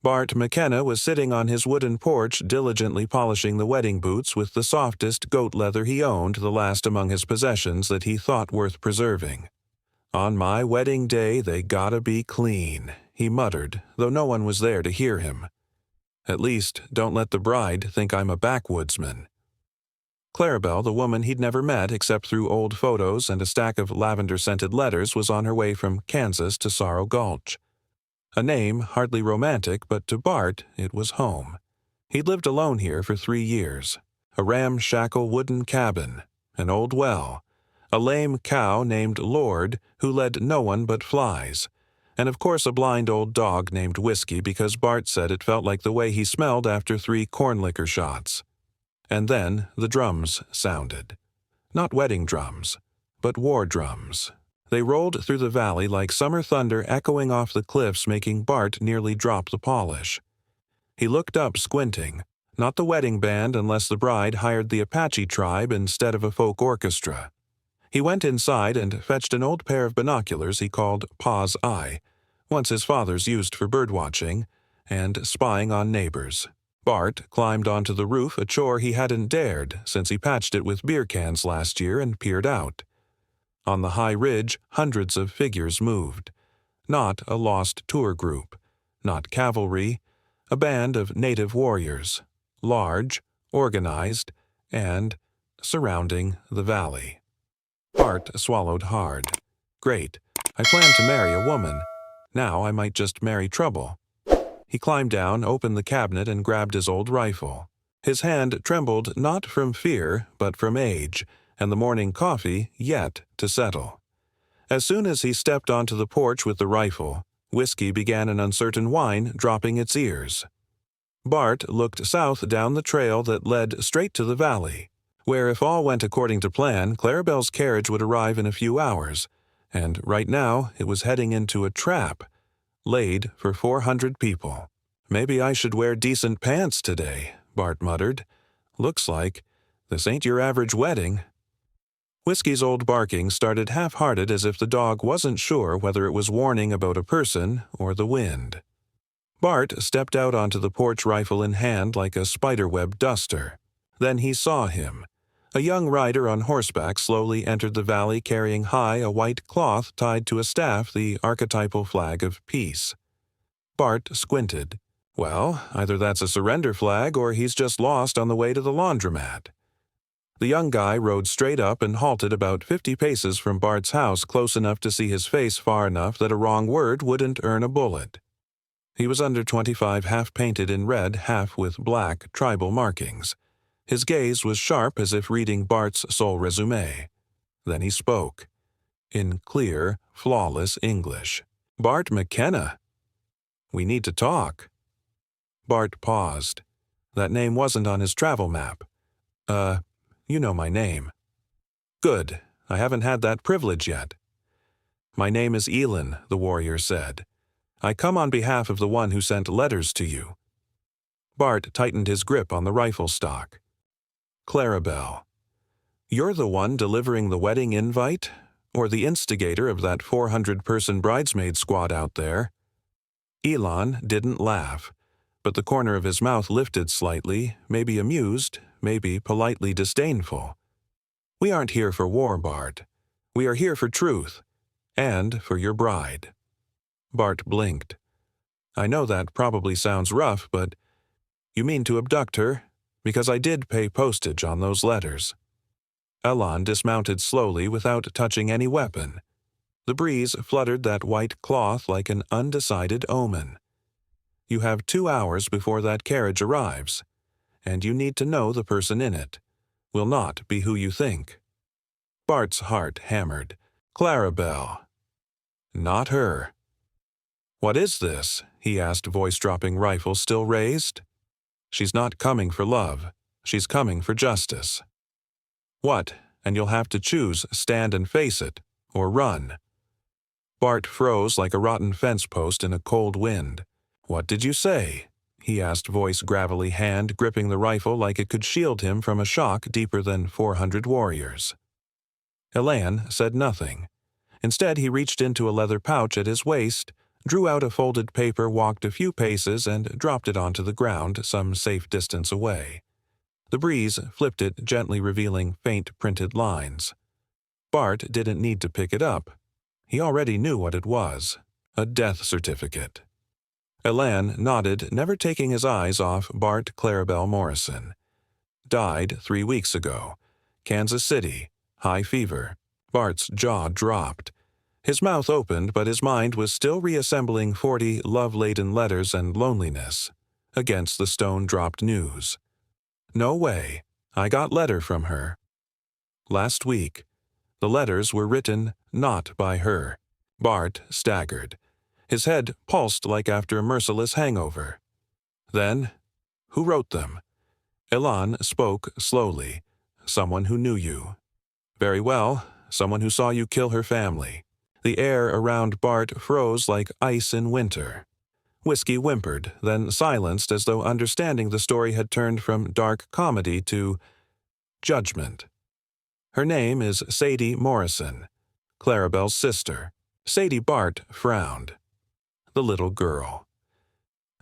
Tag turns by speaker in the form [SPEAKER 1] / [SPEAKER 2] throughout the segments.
[SPEAKER 1] Bart McKenna was sitting on his wooden porch diligently polishing the wedding boots with the softest goat leather he owned, the last among his possessions that he thought worth preserving. "On my wedding day they gotta be clean," he muttered, though no one was there to hear him. "At least, don't let the bride think I'm a backwoodsman." Clarabelle, the woman he'd never met except through old photos and a stack of lavender-scented letters, was on her way from Kansas to Sorrow Gulch. A name hardly romantic, but to Bart it was home. He'd lived alone here for 3 years. A ramshackle wooden cabin, an old well, a lame cow named Lord who led no one but flies, and of course a blind old dog named Whiskey because Bart said it felt like the way he smelled after 3 corn liquor shots. And then the drums sounded. Not wedding drums, but war drums. They rolled through the valley like summer thunder echoing off the cliffs, making Bart nearly drop the polish. He looked up, squinting. Not the wedding band unless the bride hired the Apache tribe instead of a folk orchestra. He went inside and fetched an old pair of binoculars he called Pa's Eye, once his father's used for birdwatching, and spying on neighbors. Bart climbed onto the roof, a chore he hadn't dared since he patched it with beer cans last year, and peered out. On the high ridge, hundreds of figures moved. Not a lost tour group, not cavalry, a band of native warriors, large, organized, and surrounding the valley. Bart swallowed hard. Great, I plan to marry a woman. Now I might just marry trouble. He climbed down, opened the cabinet, and grabbed his old rifle. His hand trembled not from fear, but from age, and the morning coffee yet to settle. As soon as he stepped onto the porch with the rifle, Whiskey began an uncertain whine, dropping its ears. Bart looked south down the trail that led straight to the valley, where if all went according to plan, Clarabelle's carriage would arrive in a few hours, and right now it was heading into a trap, laid for 400 people. "Maybe I should wear decent pants today," Bart muttered. "Looks like this ain't your average wedding." Whiskey's old barking started half-hearted, as if the dog wasn't sure whether it was warning about a person or the wind. Bart stepped out onto the porch, rifle in hand like a spiderweb duster. Then he saw him. A young rider on horseback slowly entered the valley, carrying high a white cloth tied to a staff, the archetypal flag of peace. Bart squinted. Well, either that's a surrender flag or he's just lost on the way to the laundromat. The young guy rode straight up and halted about 50 paces from Bart's house, close enough to see his face, far enough that a wrong word wouldn't earn a bullet. He was under 25, half painted in red, half with black tribal markings. His gaze was sharp, as if reading Bart's sole resume. Then he spoke, in clear, flawless English. "Bart McKenna. We need to talk." Bart paused. That name wasn't on his travel map. You know my name." "Good. I haven't had that privilege yet." "My name is Elin," the warrior said. "I come on behalf of the one who sent letters to you." Bart tightened his grip on the rifle stock. "Clarabelle. You're the one delivering the wedding invite, or the instigator of that 400-person bridesmaid squad out there?" Elon didn't laugh, but the corner of his mouth lifted slightly, maybe amused, maybe politely disdainful. "We aren't here for war, Bart. We are here for truth, and for your bride." Bart blinked. "I know that probably sounds rough, but you mean to abduct her? Because I did pay postage on those letters." Elon dismounted slowly without touching any weapon. The breeze fluttered that white cloth like an undecided omen. "You have 2 hours before that carriage arrives, and you need to know the person in it. Will not be who you think." Bart's heart hammered. Clarabelle. Not her. "What is this?" he asked, voice-dropping, rifle still raised. "She's not coming for love. She's coming for justice." "What? And you'll have to choose, stand and face it, or run." Bart froze like a rotten fence post in a cold wind. "What did you say?" he asked, voice gravelly, hand gripping the rifle like it could shield him from a shock deeper than 400 warriors. Elan said nothing. Instead, he reached into a leather pouch at his waist, drew out a folded paper, walked a few paces, and dropped it onto the ground some safe distance away. The breeze flipped it, gently revealing faint printed lines. Bart didn't need to pick it up. He already knew what it was: a death certificate. Elan nodded, never taking his eyes off Bart Clarabelle Morrison. Died 3 weeks ago. Kansas City. High fever. Bart's jaw dropped. His mouth opened, but his mind was still reassembling 40 love-laden letters and loneliness against the stone-dropped news. No way. I got letter from her. Last week. The letters were written not by her. Bart staggered. His head pulsed like after a merciless hangover. Then, who wrote them? Elan spoke slowly. Someone who knew you. Very well, someone who saw you kill her family. The air around Bart froze like ice in winter. Whiskey whimpered, then silenced as though understanding the story had turned from dark comedy to judgment. Her name is Sadie Morrison, Clarabelle's sister. Sadie. Bart frowned. The little girl.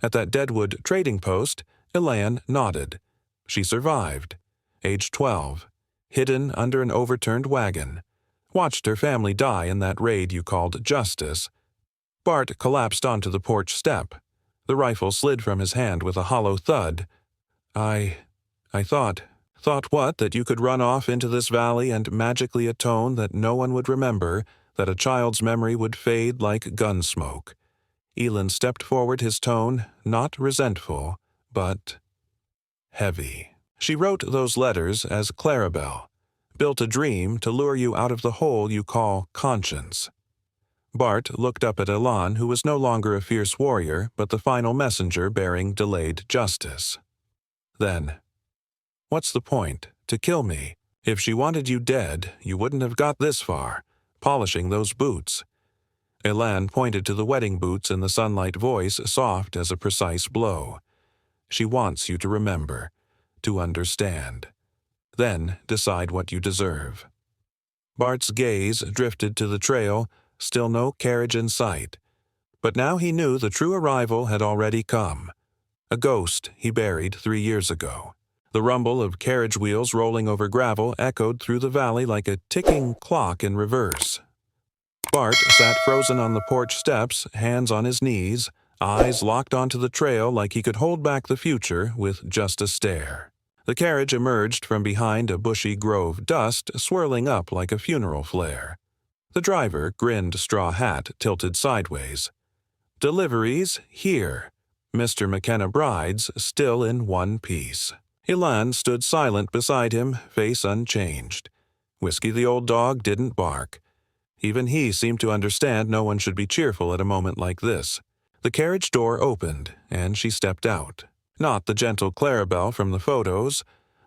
[SPEAKER 1] At that Deadwood trading post, Elan nodded. She survived. Age 12. Hidden under an overturned wagon. Watched her family die in that raid you called justice. Bart collapsed onto the porch step. The rifle slid from his hand with a hollow thud. I thought what? That you could run off into this valley and magically atone, that no one would remember, that a child's memory would fade like gun smoke. Elan stepped forward, his tone not resentful, but heavy. She wrote those letters as Clarabelle, built a dream to lure you out of the hole you call conscience. Bart looked up at Elan, who was no longer a fierce warrior, but the final messenger bearing delayed justice. Then, what's the point? To kill me. If she wanted you dead, you wouldn't have got this far, polishing those boots. Elan pointed to the wedding boots in the sunlight, voice soft as a precise blow. She wants you to remember, to understand. Then decide what you deserve. Bart's gaze drifted to the trail, still no carriage in sight. But now he knew the true arrival had already come. A ghost he buried 3 years ago. The rumble of carriage wheels rolling over gravel echoed through the valley like a ticking clock in reverse. Bart sat frozen on the porch steps, hands on his knees, eyes locked onto the trail like he could hold back the future with just a stare. The carriage emerged from behind a bushy grove, dust swirling up like a funeral flare. The driver grinned, straw hat tilted sideways. Deliveries here. Mr. McKenna brides still in one piece. Elan stood silent beside him, face unchanged. Whiskey the old dog didn't bark. Even he seemed to understand no one should be cheerful at a moment like this. The carriage door opened, and she stepped out. Not the gentle Clarabelle from the photos,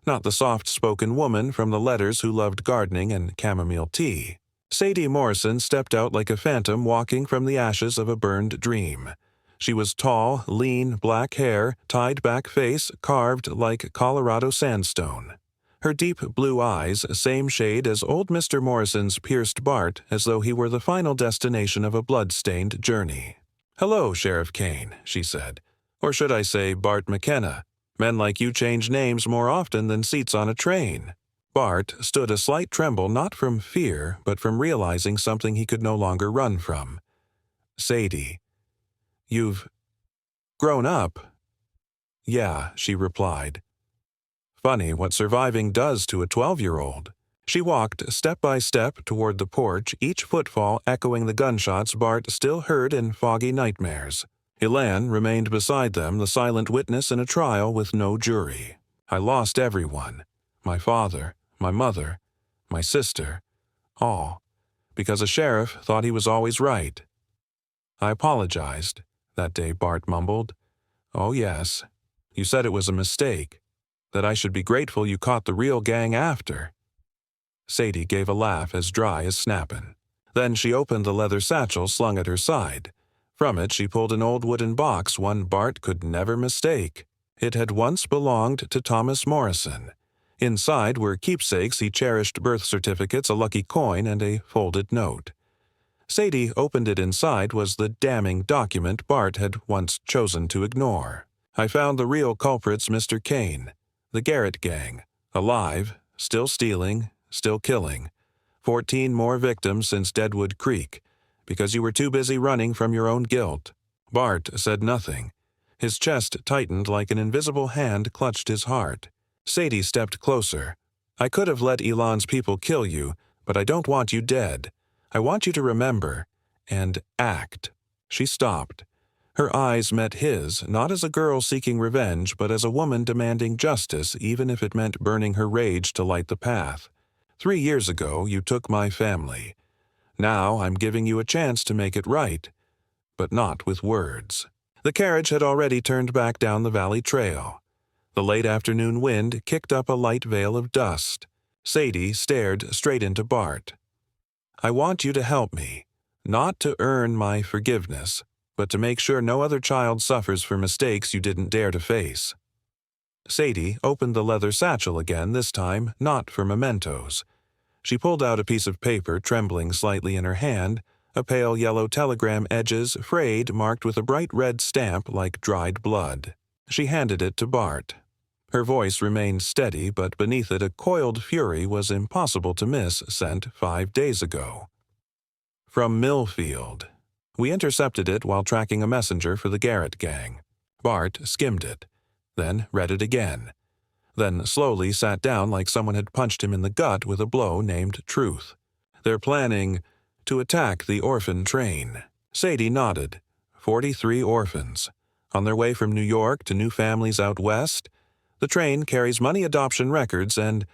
[SPEAKER 1] not the soft-spoken woman from the letters who loved gardening and chamomile tea. Sadie Morrison stepped out like a phantom walking from the ashes of a burned dream. She was tall, lean, black hair, tied-back face, carved like Colorado sandstone. Her deep blue eyes, same shade as old Mr. Morrison's, pierced Bart as though he were the final destination of a blood-stained journey. "Hello, Sheriff Kane," she said. "Or should I say Bart McKenna? Men like you change names more often than seats on a train." Bart stood a slight tremble, not from fear, but from realizing something he could no longer run from. "Sadie, you've grown up?" "Yeah," she replied. Funny what surviving does to a 12-year-old. She walked step by step toward the porch, each footfall echoing the gunshots Bart still heard in foggy nightmares. Elan remained beside them, the silent witness in a trial with no jury. "I lost everyone. My father, my mother, my sister, all, because a sheriff thought he was always right. I apologized," that day Bart mumbled. "Oh yes, you said it was a mistake, that I should be grateful you caught the real gang after." Sadie gave a laugh as dry as snappin'. Then she opened the leather satchel slung at her side. From it she pulled an old wooden box, one Bart could never mistake. It had once belonged to Thomas Morrison. Inside were keepsakes he cherished, birth certificates, a lucky coin, and a folded note. Sadie opened it. Inside was the damning document Bart had once chosen to ignore. I found the real culprits, Mr. Kane. The Garrett gang. Alive, still stealing, still killing. 14 more victims since Deadwood Creek, because you were too busy running from your own guilt. Bart said nothing. His chest tightened like an invisible hand clutched his heart. Sadie stepped closer. I could have let Elon's people kill you, but I don't want you dead. I want you to remember and act. She stopped. Her eyes met his, not as a girl seeking revenge, but as a woman demanding justice, even if it meant burning her rage to light the path. 3 years ago, you took my family. Now I'm giving you a chance to make it right, but not with words. The carriage had already turned back down the valley trail. The late afternoon wind kicked up a light veil of dust. Sadie stared straight into Bart. I want you to help me, not to earn my forgiveness, but to make sure no other child suffers for mistakes you didn't dare to face. Sadie opened the leather satchel again, this time not for mementos. She pulled out a piece of paper, trembling slightly in her hand, a pale yellow telegram, edges frayed, marked with a bright red stamp like dried blood. She handed it to Bart. Her voice remained steady, but beneath it a coiled fury was impossible to miss, sent 5 days ago. From Millfield. We intercepted it while tracking a messenger for the Garrett gang. Bart skimmed it, then read it again, then slowly sat down like someone had punched him in the gut with a blow named Truth. They're planning to attack the orphan train. Sadie nodded. 43 orphans. On their way from New York to new families out west. The train carries money adoption records and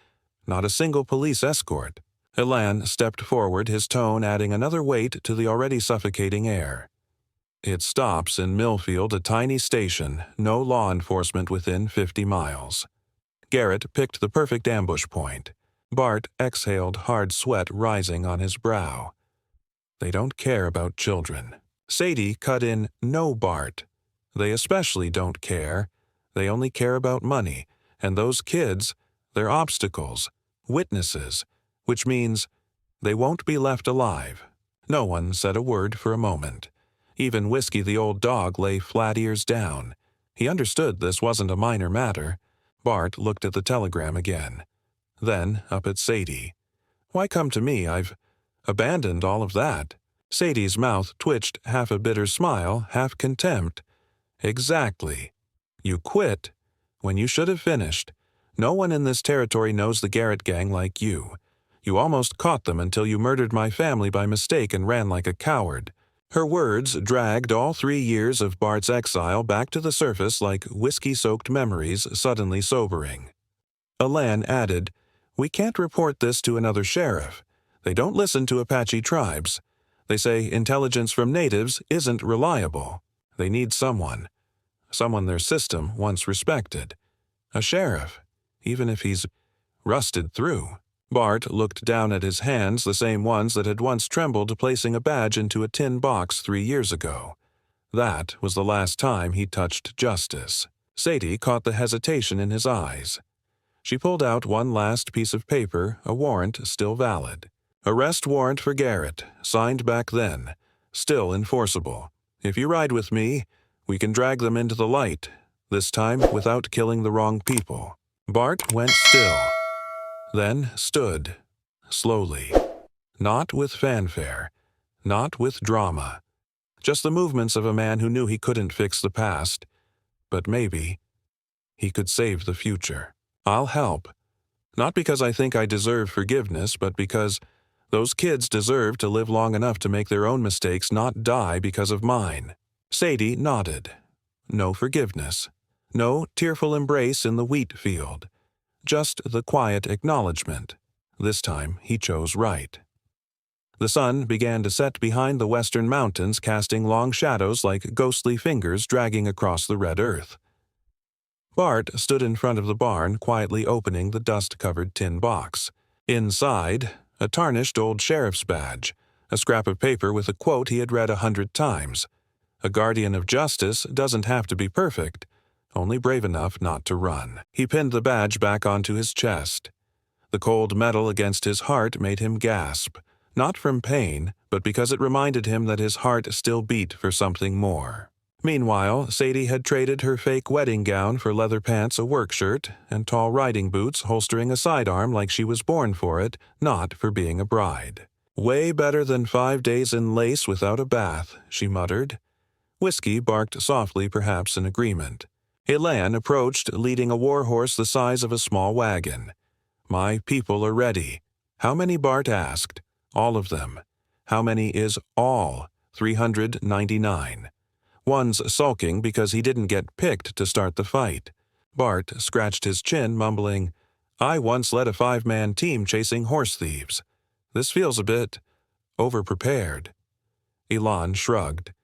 [SPEAKER 1] not a single police escort. Elan stepped forward, his tone adding another weight to the already suffocating air. It stops in Millfield, a tiny station, no law enforcement within 50 miles. Garrett picked the perfect ambush point. Bart exhaled, hard sweat rising on his brow. They don't care about children. Sadie cut in, no, Bart. They especially don't care. They only care about money, and those kids, they're obstacles, witnesses, which means they won't be left alive. No one said a word for a moment. Even Whiskey the old dog lay flat ears down. He understood this wasn't a minor matter. Bart looked at the telegram again. Then up at Sadie. Why come to me? I've abandoned all of that. Sadie's mouth twitched, half a bitter smile, half contempt. Exactly. You quit when you should have finished. No one in this territory knows the Garrett gang like you. You almost caught them until you murdered my family by mistake and ran like a coward. Her words dragged all 3 years of Bart's exile back to the surface like whiskey-soaked memories suddenly sobering. Elan added, We can't report this to another sheriff. They don't listen to Apache tribes. They say intelligence from natives isn't reliable. They need someone their system once respected. A sheriff, even if he's rusted through. Bart looked down at his hands, the same ones that had once trembled placing a badge into a tin box 3 years ago. That was the last time he touched justice. Sadie caught the hesitation in his eyes. She pulled out one last piece of paper, a warrant still valid. Arrest warrant for Garrett, signed back then, still enforceable. If you ride with me, we can drag them into the light, this time without killing the wrong people. Bart went still, then stood, slowly. Not with fanfare, not with drama. Just the movements of a man who knew he couldn't fix the past, but maybe he could save the future. I'll help. Not because I think I deserve forgiveness, but because those kids deserve to live long enough to make their own mistakes, not die because of mine. Sadie nodded. No forgiveness. No tearful embrace in the wheat field. Just the quiet acknowledgement. This time he chose right. The sun began to set behind the western mountains, casting long shadows like ghostly fingers dragging across the red earth. Bart stood in front of the barn, quietly opening the dust-covered tin box. Inside, a tarnished old sheriff's badge, a scrap of paper with a quote he had read 100 times. A guardian of justice doesn't have to be perfect, only brave enough not to run. He pinned the badge back onto his chest. The cold metal against his heart made him gasp, not from pain, but because it reminded him that his heart still beat for something more. Meanwhile, Sadie had traded her fake wedding gown for leather pants, a work shirt, and tall riding boots holstering a sidearm like she was born for it, not for being a bride. "Way better than 5 days in lace without a bath," she muttered. Whiskey barked softly, perhaps in agreement. Elan approached, leading a war horse the size of a small wagon. "My people are ready." "How many?" Bart asked. "All of them." "How many is all?" 399. "One's sulking because he didn't get picked to start the fight." Bart scratched his chin, mumbling, "I once led a 5-man team chasing horse thieves. This feels a bit overprepared." Elan shrugged.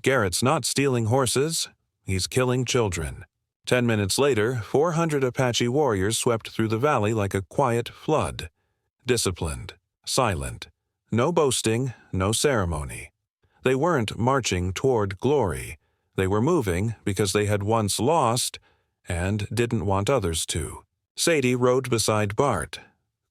[SPEAKER 1] "Garrett's not stealing horses. He's killing children." 10 minutes later, 400 Apache warriors swept through the valley like a quiet flood. Disciplined, silent, no boasting, no ceremony. They weren't marching toward glory. They were moving because they had once lost and didn't want others to. Sadie rode beside Bart,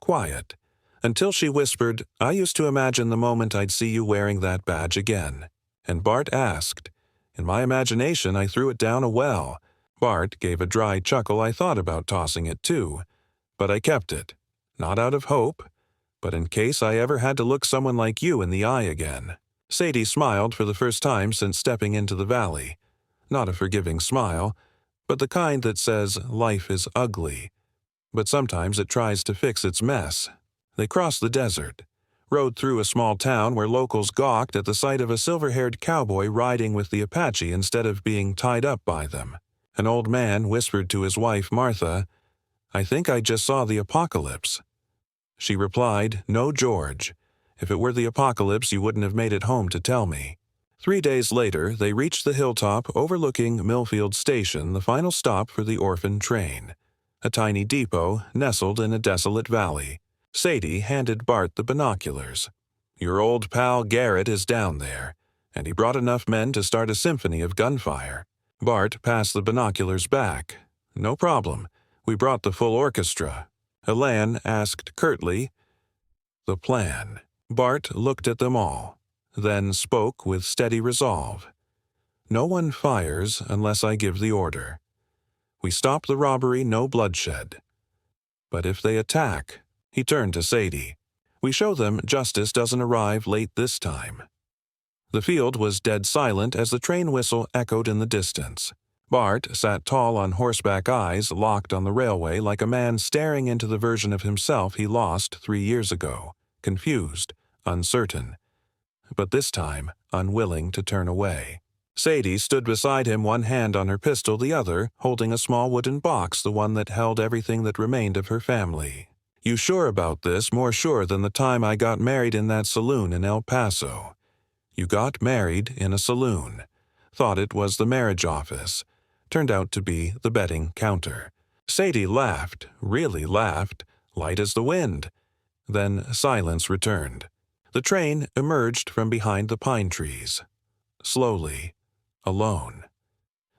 [SPEAKER 1] quiet, until she whispered, "I used to imagine the moment I'd see you wearing that badge again." And Bart asked. "In my imagination, I threw it down a well." Bart gave a dry chuckle. "I thought about tossing it too, but I kept it. Not out of hope, but in case I ever had to look someone like you in the eye again." Sadie smiled for the first time since stepping into the valley. Not a forgiving smile, but the kind that says life is ugly, but sometimes it tries to fix its mess. They crossed the desert, rode through a small town where locals gawked at the sight of a silver-haired cowboy riding with the Apache instead of being tied up by them. An old man whispered to his wife, Martha, "I think I just saw the apocalypse." She replied, "No, George. If it were the apocalypse, you wouldn't have made it home to tell me." 3 days later, they reached the hilltop overlooking Millfield Station, the final stop for the orphan train. A tiny depot nestled in a desolate valley. Sadie handed Bart the binoculars. "Your old pal Garrett is down there, and he brought enough men to start a symphony of gunfire." Bart passed the binoculars back. "No problem. We brought the full orchestra." Elan asked curtly, "The plan?" Bart looked at them all, then spoke with steady resolve. "No one fires unless I give the order. We stop the robbery, no bloodshed. But if they attack," he turned to Sadie, "we show them justice doesn't arrive late this time." The field was dead silent as the train whistle echoed in the distance. Bart sat tall on horseback, eyes locked on the railway like a man staring into the version of himself he lost 3 years ago, confused, uncertain, but this time unwilling to turn away. Sadie stood beside him, one hand on her pistol, the other holding a small wooden box, the one that held everything that remained of her family. "You sure about this? More sure than the time I got married in that saloon in El Paso." "You got married in a saloon. Thought it was the marriage office. Turned out to be the betting counter." Sadie laughed, really laughed, light as the wind. Then silence returned. The train emerged from behind the pine trees. Slowly, alone.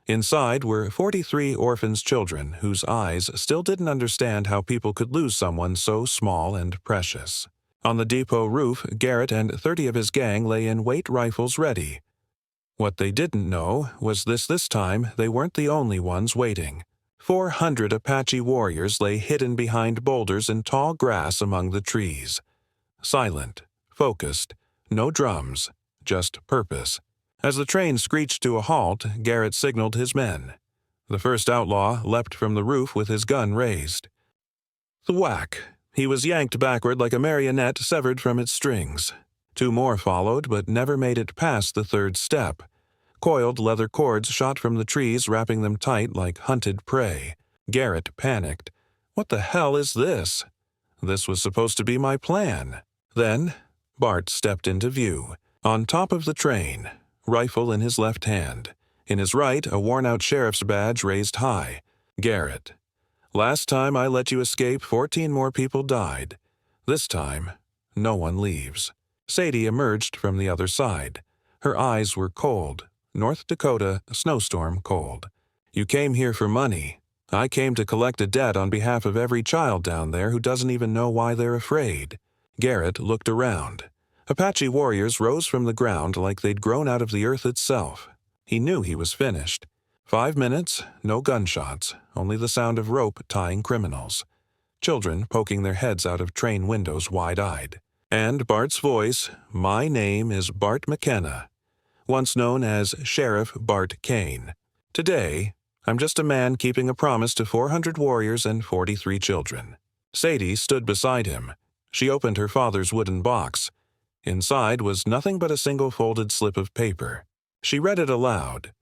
[SPEAKER 1] Inside were 43 orphans' children whose eyes still didn't understand how people could lose someone so small and precious. On the depot roof, Garrett and 30 of his gang lay in wait, rifles ready. What they didn't know was this time they weren't the only ones waiting. 400 Apache warriors lay hidden behind boulders and tall grass among the trees. Silent, focused, no drums, just purpose. As the train screeched to a halt, Garrett signaled his men. The first outlaw leapt from the roof with his gun raised. Thwack! He was yanked backward like a marionette severed from its strings. 2 more followed, but never made it past the 3rd step. Coiled leather cords shot from the trees, wrapping them tight like hunted prey. Garrett panicked. "What the hell is this? This was supposed to be my plan." Then Bart stepped into view. On top of the train, rifle in his left hand. In his right, a worn-out sheriff's badge raised high. Garrett. "Last time I let you escape, 14 more people died. This time, no one leaves." Sadie emerged from the other side. Her eyes were cold, North Dakota snowstorm cold. "You came here for money. I came to collect a debt on behalf of every child down there who doesn't even know why they're afraid." Garrett looked around. Apache warriors rose from the ground like they'd grown out of the earth itself. He knew he was finished. 5 minutes, no gunshots, only the sound of rope tying criminals. Children poking their heads out of train windows wide-eyed. And Bart's voice, "My name is Bart McKenna," once known as Sheriff Bart Kane. Today, I'm just a man keeping a promise to 400 warriors and 43 children. Sadie stood beside him. She opened her father's wooden box. Inside was nothing but a single folded slip of paper. She read it aloud.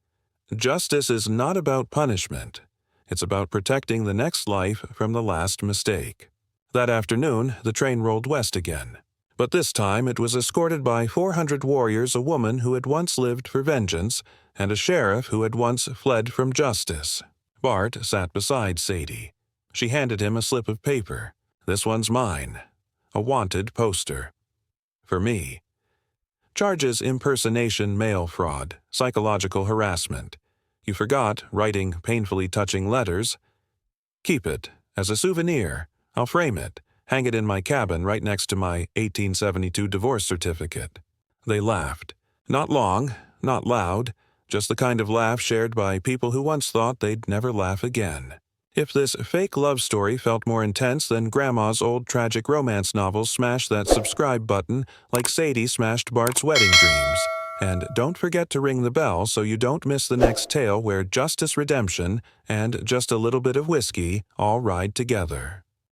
[SPEAKER 1] "Justice is not about punishment. It's about protecting the next life from the last mistake." That afternoon, the train rolled west again. But this time it was escorted by 400 warriors, a woman who had once lived for vengeance, and a sheriff who had once fled from justice. Bart sat beside Sadie. She handed him a slip of paper. "This one's mine. A wanted poster. For me. Charges: impersonation, mail fraud, psychological harassment. You forgot writing painfully touching letters. Keep it as a souvenir. I'll frame it, hang it in my cabin right next to my 1872 divorce certificate." They laughed. Not long, not loud, just the kind of laugh shared by people who once thought they'd never laugh again. If this fake love story felt more intense than Grandma's old tragic romance novels, smash that subscribe button like Sadie smashed Bart's wedding dreams. And don't forget to ring the bell so you don't miss the next tale where justice, redemption, and just a little bit of whiskey all ride together.